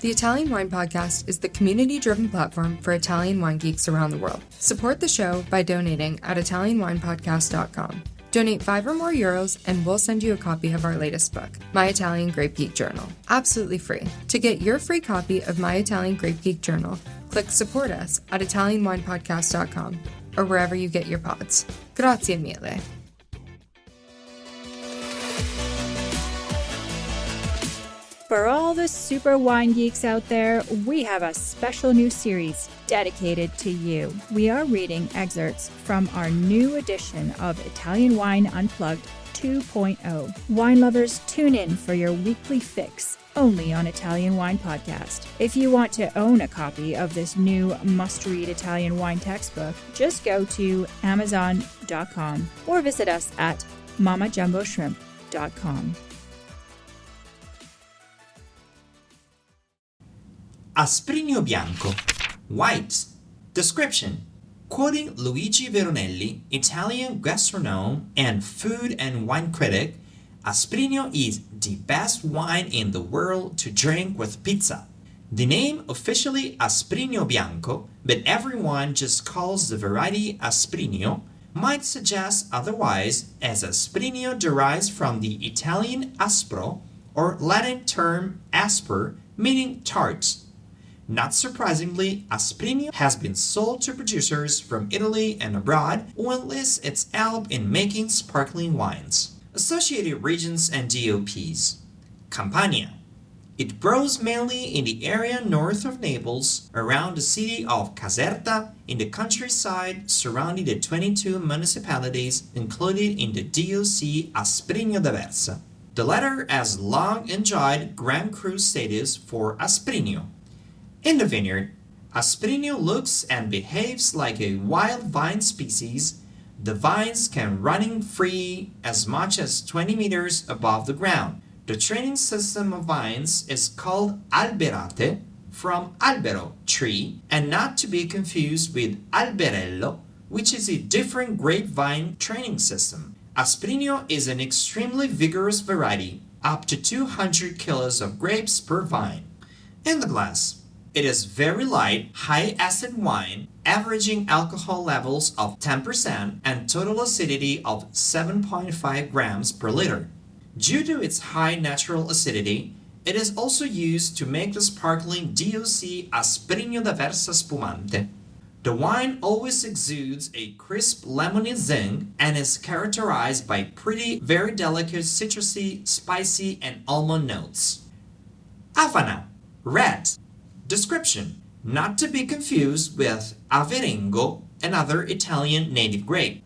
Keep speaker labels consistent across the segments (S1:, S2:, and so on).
S1: The Italian Wine Podcast is the community-driven platform for Italian wine geeks around the world. Support the show by donating at ItalianWinepodcast.com. Donate €5 or more and we'll send you a copy of our latest book, My Italian Grape Geek Journal, absolutely free. To get your free copy of My Italian Grape Geek Journal, click Support Us at ItalianWinepodcast.com or wherever you get your pods. Grazie mille.
S2: For all the super wine geeks out there, we have a special new series dedicated to you. We are reading excerpts from our new edition of Italian Wine Unplugged 2.0. Wine lovers, tune in for your weekly fix only on Italian Wine Podcast. If you want to own a copy of this new must-read Italian wine textbook, just go to Amazon.com or visit us at mamajumboshrimp.com.
S3: Aspirinio Bianco. White. Description. Quoting Luigi Veronelli, Italian gastronome and food and wine critic, Aspirinio is the best wine in the world to drink with pizza. The name officially Aspirinio Bianco, but everyone just calls the variety Aspirinio, might suggest otherwise, as Aspirinio derives from the Italian aspro, or Latin term asper, meaning tart. Not surprisingly, Aspirinio has been sold to producers from Italy and abroad who enlist its help in making sparkling wines. Associated regions and DOPs. Campania. It grows mainly in the area north of Naples, around the city of Caserta, in the countryside surrounding the 22 municipalities included in the DOC Aspirinio d'Aversa. The latter has long enjoyed Grand Cru status for Aspirinio. In the vineyard, Aspirinio looks and behaves like a wild vine species. The vines can running free as much as 20 meters above the ground. The training system of vines is called alberate, from albero, tree, and not to be confused with alberello, which is a different grapevine training system. Aspirinio is an extremely vigorous variety, up to 200 kilos of grapes per vine. In the glass, it is very light, high-acid wine, averaging alcohol levels of 10% and total acidity of 7.5 grams per liter. Due to its high natural acidity, it is also used to make the sparkling DOC Aspirinio d'Aversa Spumante. The wine always exudes a crisp lemony zing and is characterized by pretty, very delicate citrusy, spicy, and almond notes. Avanà. Red. Description. Not to be confused with Averengo, another Italian native grape.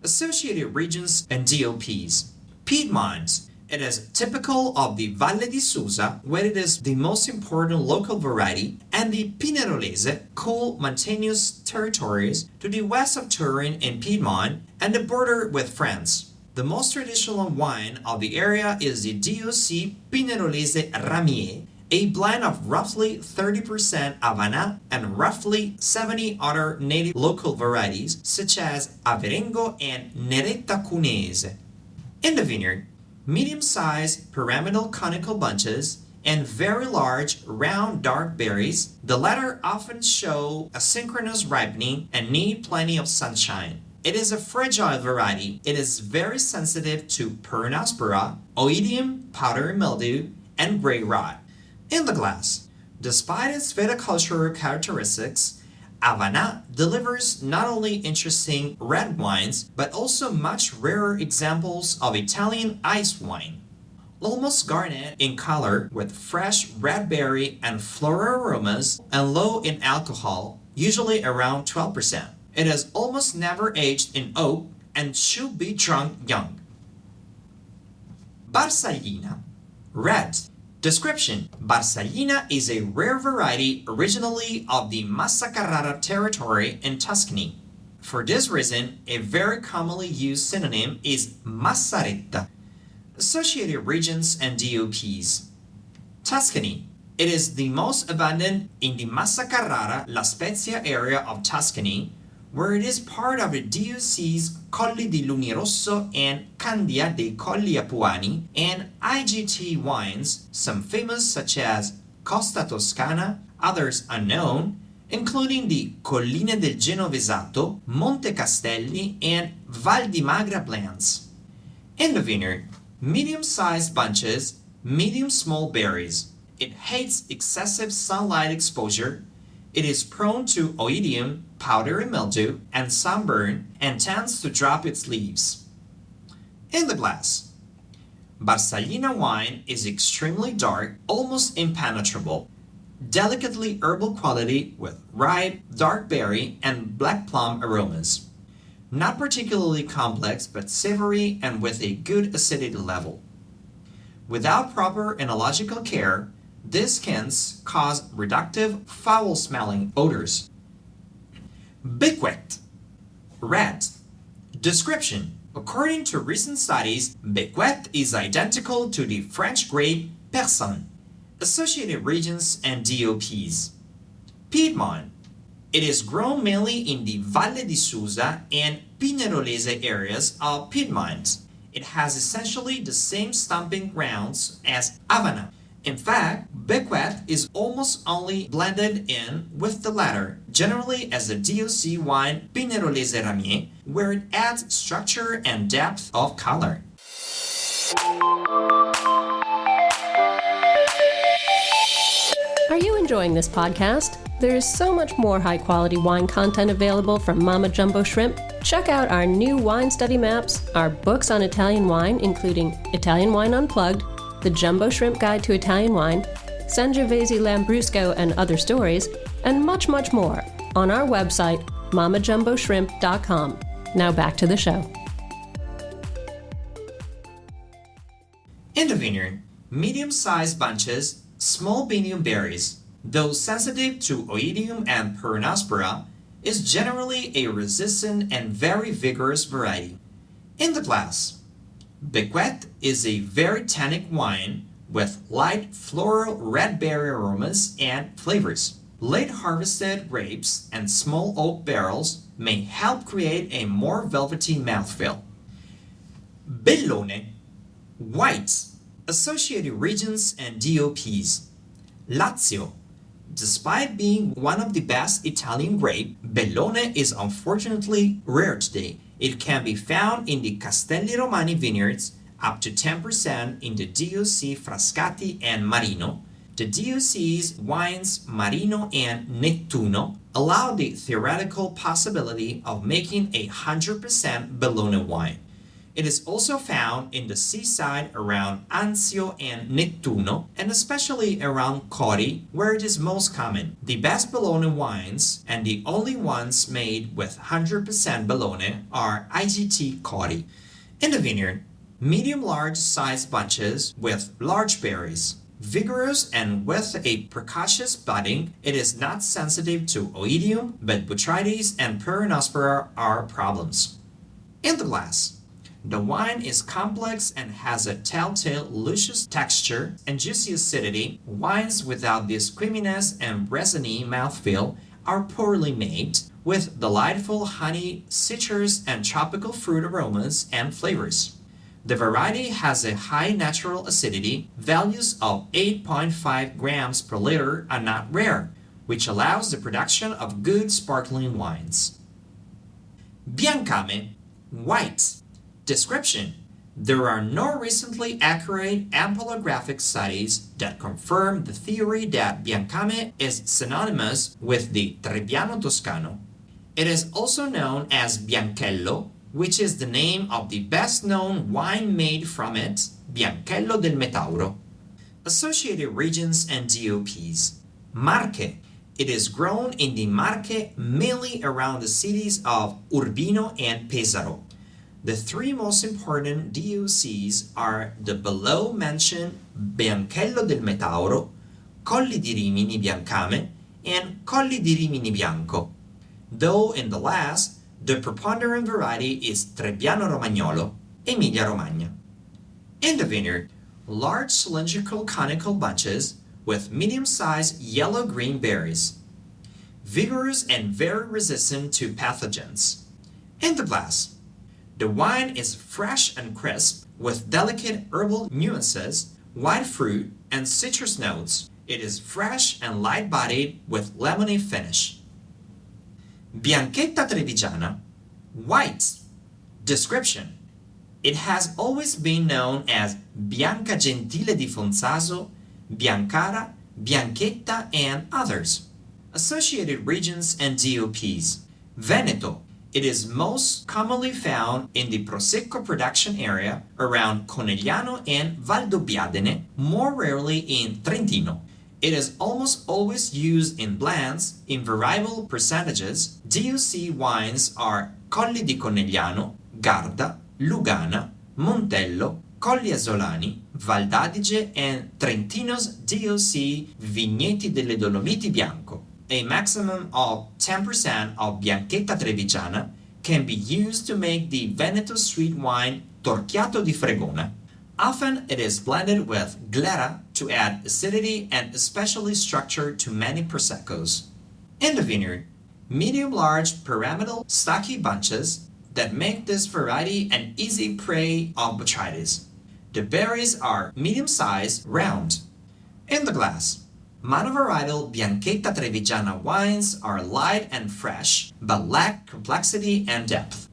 S3: Associated regions and DOPs. Piedmont. It is typical of the Valle di Susa, where it is the most important local variety, and the Pinerolese, cool mountainous territories to the west of Turin in Piedmont and the border with France. The most traditional wine of the area is the DOC Pinerolese Ramier, a blend of roughly 30% Avanà and roughly 70 other native local varieties such as Averengo and Neretta Cuneese. In the vineyard, medium-sized pyramidal conical bunches and very large round dark berries, the latter often show asynchronous ripening and need plenty of sunshine. It is a fragile variety. It is very sensitive to peronospora, oidium, powdery mildew, and gray rot. In the glass, despite its viticultural characteristics, Avanà delivers not only interesting red wines, but also much rarer examples of Italian ice wine. Almost garnet in color with fresh red berry and floral aromas and low in alcohol, usually around 12%. It is almost never aged in oak and should be drunk young. Barsaglina. Red. Description. Barsaglina is a rare variety originally of the Massa Carrara territory in Tuscany. For this reason, a very commonly used synonym is Massaretta. Associated regions and DOPs. Tuscany. It is the most abundant in the Massa Carrara La Spezia area of Tuscany, where it is part of the DOC's Colli di Lunirosso and Candia dei Colli Apuani and IGT wines, some famous such as Costa Toscana, others unknown, including the Colline del Genovesato, Monte Castelli, and Val di Magra blends. In the vineyard, medium-sized bunches, medium small berries. It hates excessive sunlight exposure. It is prone to oidium, powdery mildew, and sunburn, and tends to drop its leaves. In the glass, Barsaglina wine is extremely dark, almost impenetrable, delicately herbal quality with ripe, dark berry, and black plum aromas. Not particularly complex, but savory and with a good acidity level. Without proper enological care, these skins cause reductive, foul-smelling odors. Becuet. Red. Description. According to recent studies, Becuet is identical to the French grape Persan. Associated regions and DOPs. Piedmont. It is grown mainly in the Valle di Susa and Pinerolese areas of Piedmont. It has essentially the same stomping grounds as Avanà. In fact, Becuet is almost only blended in with the latter, generally as a DOC wine Pinerolese Ramier, where it adds structure and depth of color.
S4: Are you enjoying this podcast? There is so much more high-quality wine content available from Mama Jumbo Shrimp. Check out our new wine study maps, our books on Italian wine, including Italian Wine Unplugged, The Jumbo Shrimp Guide to Italian Wine, Sangiovese Lambrusco and Other Stories, and much, much more on our website, mamajumboshrimp.com. Now back to the show.
S3: In the vineyard, medium-sized bunches, small binium berries, though sensitive to oidium and peronospora, is generally a resistant and very vigorous variety. In the glass, Becuet is a very tannic wine with light floral red berry aromas and flavors. Late harvested grapes and small oak barrels may help create a more velvety mouthfeel. Bellone. Whites. Associated regions and DOPs. Lazio. Despite being one of the best Italian grape, Bellone is unfortunately rare today. It can be found in the Castelli Romani vineyards, up to 10% in the DOC Frascati and Marino. The DOC's wines Marino and Nettuno allow the theoretical possibility of making a 100% Bellone wine. It is also found in the seaside around Anzio and Nettuno, and especially around Cori, where it is most common. The best Bellone wines, and the only ones made with 100% Bellone, are IGT Cori. In the vineyard, medium-large sized bunches with large berries. Vigorous and with a precocious budding, it is not sensitive to oidium, but botrytis and peronospora are problems. In the glass, the wine is complex and has a telltale luscious texture and juicy acidity. Wines without this creaminess and resiny mouthfeel are poorly made, with delightful honey, citrus, and tropical fruit aromas and flavors. The variety has a high natural acidity. Values of 8.5 grams per liter are not rare, which allows the production of good sparkling wines. Biancame. White. Description. There are no recently accurate ampelographic studies that confirm the theory that Biancame is synonymous with the Trebbiano Toscano. It is also known as Bianchello, which is the name of the best-known wine made from it, Bianchello del Metauro. Associated regions and DOPs. Marche. It is grown in the Marche mainly around the cities of Urbino and Pesaro. The three most important DOCs are the below-mentioned Bianchello del Metauro, Colli di Rimini Biancame, and Colli di Rimini Bianco, though in the last, the preponderant variety is Trebbiano Romagnolo, Emilia-Romagna. In the vineyard, large cylindrical conical bunches with medium-sized yellow-green berries, vigorous and very resistant to pathogens. In the glass, the wine is fresh and crisp with delicate herbal nuances, white fruit, and citrus notes. It is fresh and light-bodied with lemony finish. Bianchetta Trevigiana, white. Description: it has always been known as Bianca Gentile di Fonzaso, Biancara, Bianchetta, and others. Associated regions and DOPs. Veneto. It is most commonly found in the Prosecco production area around Conegliano and Valdobbiadene, more rarely in Trentino. It is almost always used in blends in variable percentages. DOC wines are Colli di Conegliano, Garda, Lugana, Montello, Colli Asolani, Vald'Adige, and Trentino's DOC Vigneti delle Dolomiti Bianco. A maximum of 10% of Bianchetta Trevigiana can be used to make the Veneto sweet wine Torchiato di Fregona. Often it is blended with glera to add acidity and especially structure to many Proseccos. In the vineyard, medium-large pyramidal stocky bunches that make this variety an easy prey of botrytis. The berries are medium-sized, round. In the glass, monovarietal Bianchetta Trevigiana wines are light and fresh, but lack complexity and depth.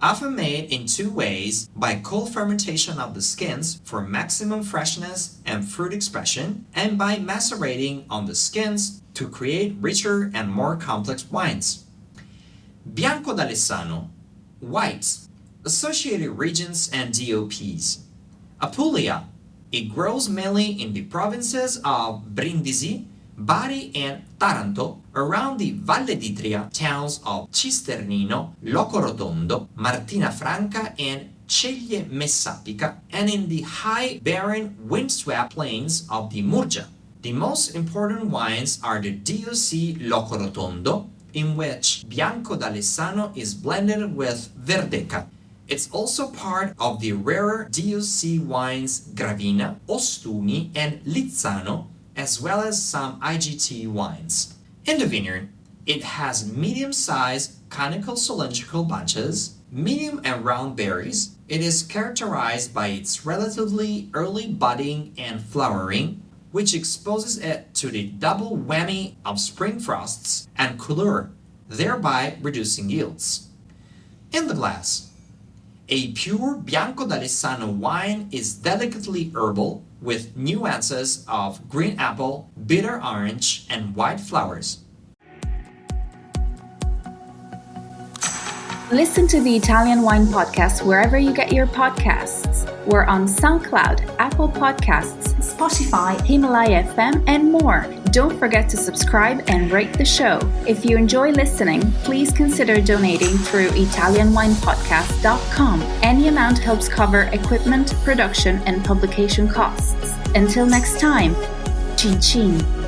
S3: Often made in two ways, by cold fermentation of the skins for maximum freshness and fruit expression, and by macerating on the skins to create richer and more complex wines. Bianco d'Alessano, white. Associated regions and DOPs. Apulia. It grows mainly in the provinces of Brindisi, Bari, and Taranto, around the Valle d'Itria towns of Cisternino, Locorotondo, Martina Franca, and Ceglie Messapica, and in the high, barren, windswept plains of the Murgia. The most important wines are the DOC Locorotondo, in which Bianco d'Alessano is blended with Verdeca. It's also part of the rarer DOC wines Gravina, Ostuni, and Lizzano, as well as some IGT wines. In the vineyard, it has medium-sized conical cylindrical bunches, medium and round berries. It is characterized by its relatively early budding and flowering, which exposes it to the double whammy of spring frosts and coulure, thereby reducing yields. In the glass, a pure Bianco d'Alessano wine is delicately herbal with nuances of green apple, bitter orange, and white flowers.
S5: Listen to the Italian Wine Podcast wherever you get your podcasts. We're on SoundCloud, Apple Podcasts, Spotify, Himalaya FM, and more. Don't forget to subscribe and rate the show. If you enjoy listening, please consider donating through ItalianWinePodcast.com. Any amount helps cover equipment, production, and publication costs. Until next time, cin cin.